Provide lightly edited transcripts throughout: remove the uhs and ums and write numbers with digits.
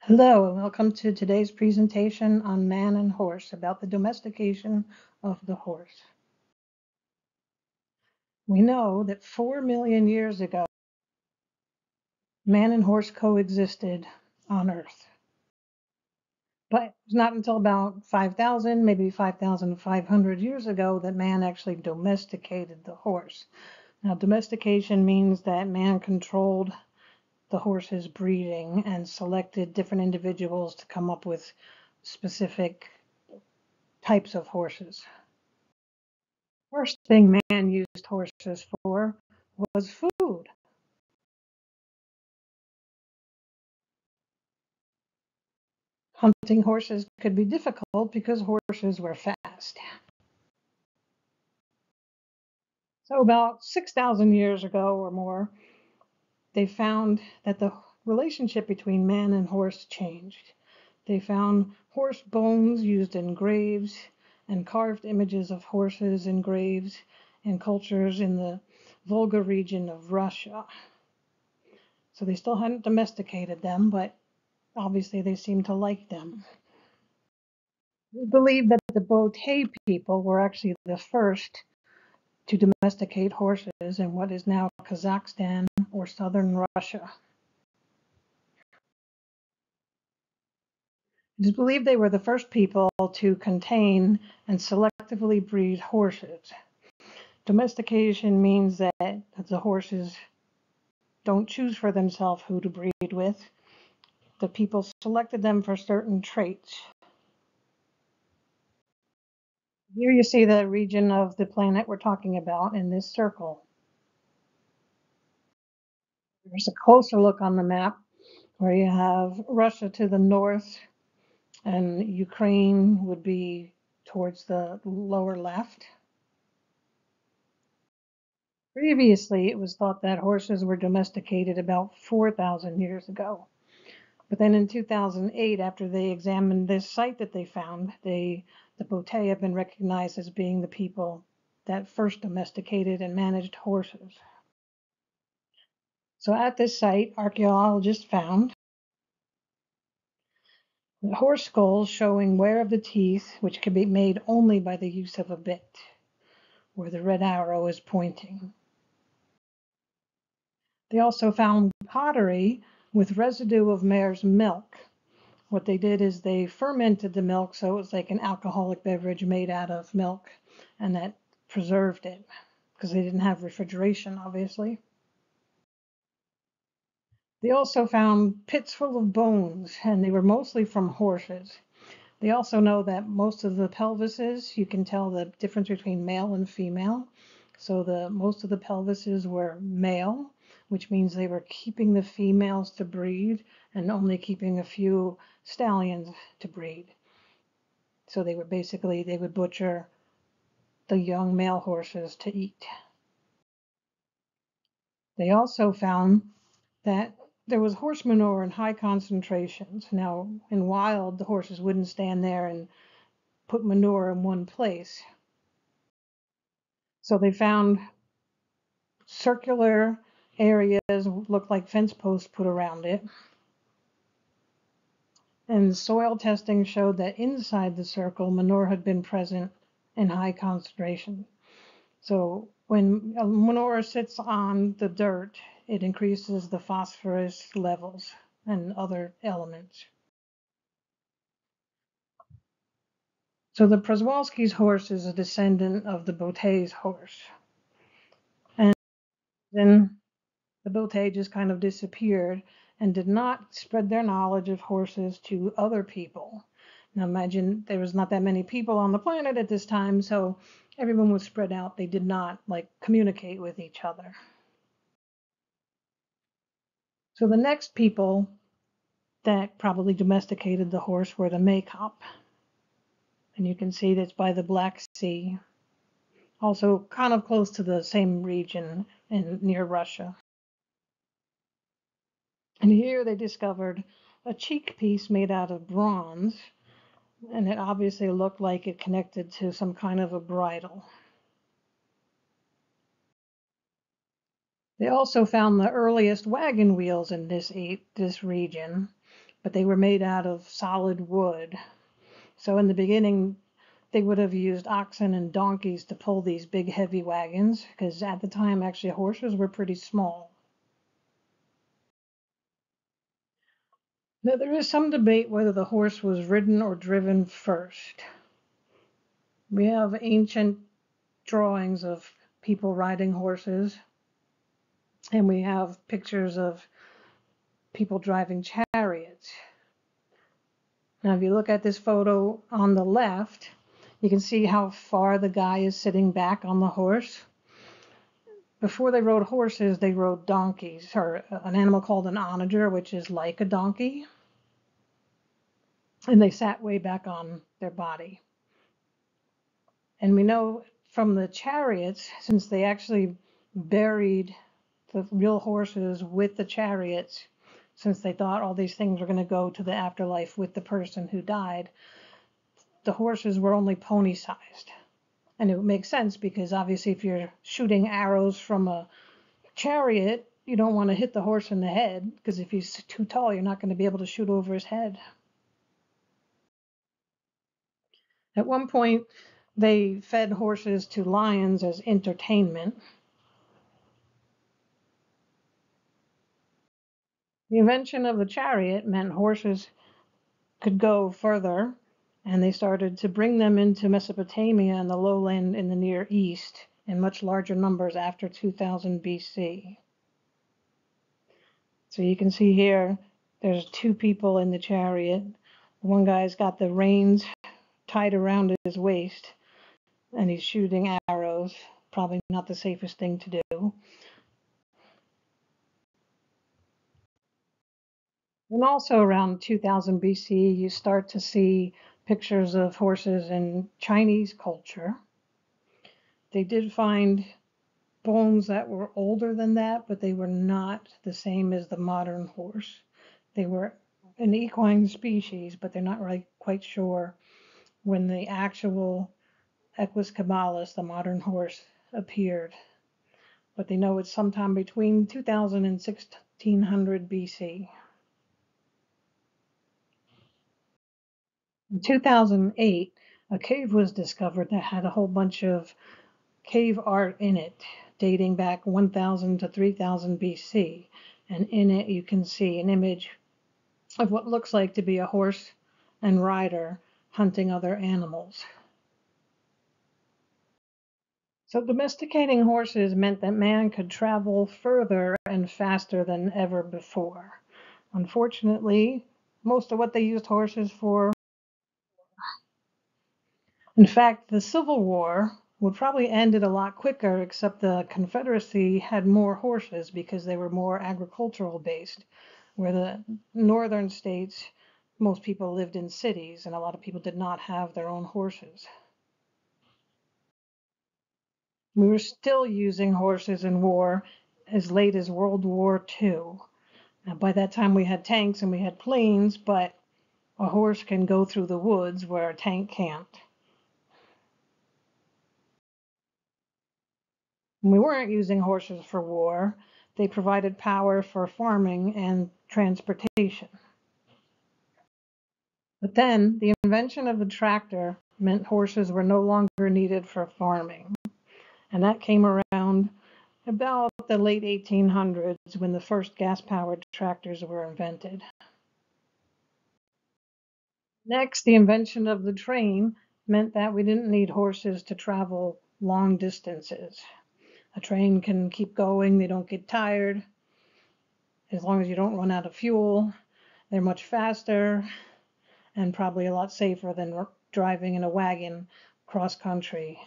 Hello, and welcome to today's presentation on man and horse about the domestication of the horse. We know that 4 million years ago, man and horse coexisted on Earth. But it was not until about 5,000, maybe 5,500 years ago that man actually domesticated the horse. Now, domestication means that man controlled the horse's breeding and selected different individuals to come up with specific types of horses. First thing man used horses for was food. Hunting horses could be difficult because horses were fast. So about 6,000 years ago or more, they found that the relationship between man and horse changed. They found horse bones used in graves and carved images of horses in graves in cultures in the Volga region of Russia. So they still hadn't domesticated them, but obviously they seemed to like them. We believe that the Botay people were actually the first to domesticate horses in what is now Kazakhstan or southern Russia. It is believed they were the first people to contain and selectively breed horses. Domestication means that the horses don't choose for themselves who to breed with. The people selected them for certain traits. Here you see the region of the planet we're talking about in this circle. There's a closer look on the map where you have Russia to the north and Ukraine would be towards the lower left. Previously, it was thought that horses were domesticated about 4,000 years ago. But then in 2008, after they examined this site that they found, the Botay have been recognized as being the people that first domesticated and managed horses. So at this site, archaeologists found horse skulls showing wear of the teeth, which can be made only by the use of a bit, where the red arrow is pointing. They also found pottery with residue of mare's milk. What they did is they fermented the milk so it was like an alcoholic beverage made out of milk, and that preserved it because they didn't have refrigeration, obviously. They also found pits full of bones, and they were mostly from horses. They also know that most of the pelvises, you can tell the difference between male and female. So most of the pelvises were male, which means they were keeping the females to breed and only keeping a few stallions to breed. So they would butcher the young male horses to eat. They also found that there was horse manure in high concentrations. Now, in wild, the horses wouldn't stand there and put manure in one place. So they found circular areas, looked like fence posts put around it. And soil testing showed that inside the circle, manure had been present in high concentration. So when manure sits on the dirt, it increases the phosphorus levels and other elements. So the Przewalski's horse is a descendant of the Botay's horse. And then the Botay just kind of disappeared and did not spread their knowledge of horses to other people. Now imagine there was not that many people on the planet at this time, so everyone was spread out. They did not communicate with each other. So the next people that probably domesticated the horse were the Maykop. And you can see that's by the Black Sea, also kind of close to the same region near Russia. And here they discovered a cheek piece made out of bronze, and it obviously looked like it connected to some kind of a bridle. They also found the earliest wagon wheels in this region, but they were made out of solid wood. So in the beginning, they would have used oxen and donkeys to pull these big heavy wagons, because at the time, actually, horses were pretty small. Now, there is some debate whether the horse was ridden or driven first. We have ancient drawings of people riding horses, and we have pictures of people driving chariots. Now, if you look at this photo on the left, you can see how far the guy is sitting back on the horse. Before they rode horses, they rode donkeys, or an animal called an onager, which is like a donkey, and they sat way back on their body. And we know from the chariots, since they actually buried the real horses with the chariots, since they thought all these things were going to go to the afterlife with the person who died, the horses were only pony-sized. And it would make sense because obviously if you're shooting arrows from a chariot, you don't want to hit the horse in the head, because if he's too tall, you're not going to be able to shoot over his head. At one point, they fed horses to lions as entertainment. The invention of the chariot meant horses could go further, and they started to bring them into Mesopotamia and the lowland in the Near East in much larger numbers after 2000 BC. So you can see here, there's two people in the chariot. One guy's got the reins tied around his waist, and he's shooting arrows. Probably not the safest thing to do. And also around 2000 BC, you start to see pictures of horses in Chinese culture. They did find bones that were older than that, but they were not the same as the modern horse. They were an equine species, but they're not really quite sure when the actual Equus caballus, the modern horse, appeared. But they know it's sometime between 2000 and 1600 BC. In 2008, a cave was discovered that had a whole bunch of cave art in it, dating back 1000 to 3000 BC. And in it, you can see an image of what looks like to be a horse and rider hunting other animals. So domesticating horses meant that man could travel further and faster than ever before. Unfortunately, most of what they used horses for. In fact, the Civil War would probably end it a lot quicker, except the Confederacy had more horses because they were more agricultural based, where the northern states, most people lived in cities, and a lot of people did not have their own horses. We were still using horses in war as late as World War II. Now, by that time, we had tanks and we had planes, but a horse can go through the woods where a tank can't. When we weren't using horses for war, they provided power for farming and transportation. But then, the invention of the tractor meant horses were no longer needed for farming. And that came around about the late 1800s when the first gas-powered tractors were invented. Next, the invention of the train meant that we didn't need horses to travel long distances. A train can keep going, they don't get tired, as long as you don't run out of fuel. They're much faster and probably a lot safer than driving in a wagon cross country.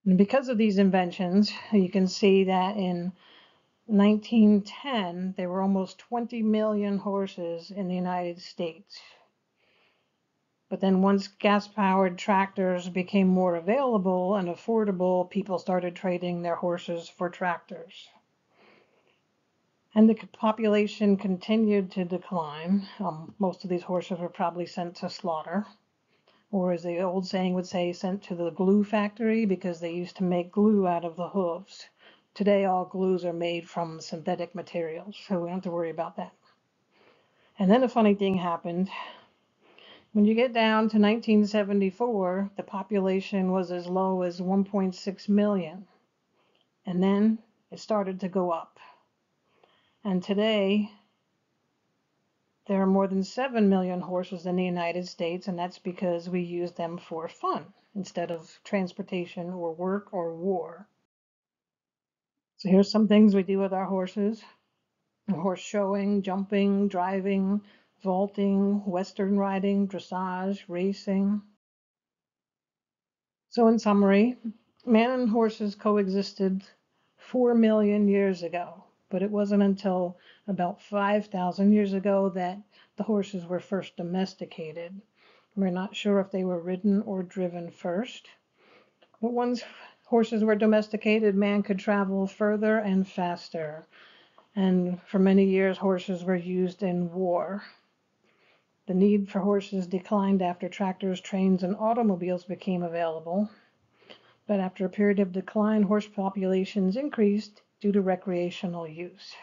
And because of these inventions, you can see that in 1910, there were almost 20 million horses in the United States. But then once gas-powered tractors became more available and affordable, people started trading their horses for tractors. And the population continued to decline. Most of these horses were probably sent to slaughter, or as the old saying would say, sent to the glue factory, because they used to make glue out of the hooves Today, all glues are made from synthetic materials, so we don't have to worry about that. And then a funny thing happened. When you get down to 1974, the population was as low as 1.6 million. And then it started to go up. And today, there are more than 7 million horses in the United States, and that's because we use them for fun instead of transportation or work or war. So here's some things we do with our horses. Horse showing, jumping, driving, vaulting, western riding, dressage, racing. So in summary, man and horses coexisted 4 million years ago, but it wasn't until about 5,000 years ago that the horses were first domesticated. We're not sure if they were ridden or driven first, but once horses were domesticated, man could travel further and faster. And for many years, horses were used in war. The need for horses declined after tractors, trains, and automobiles became available. But after a period of decline, horse populations increased due to recreational use.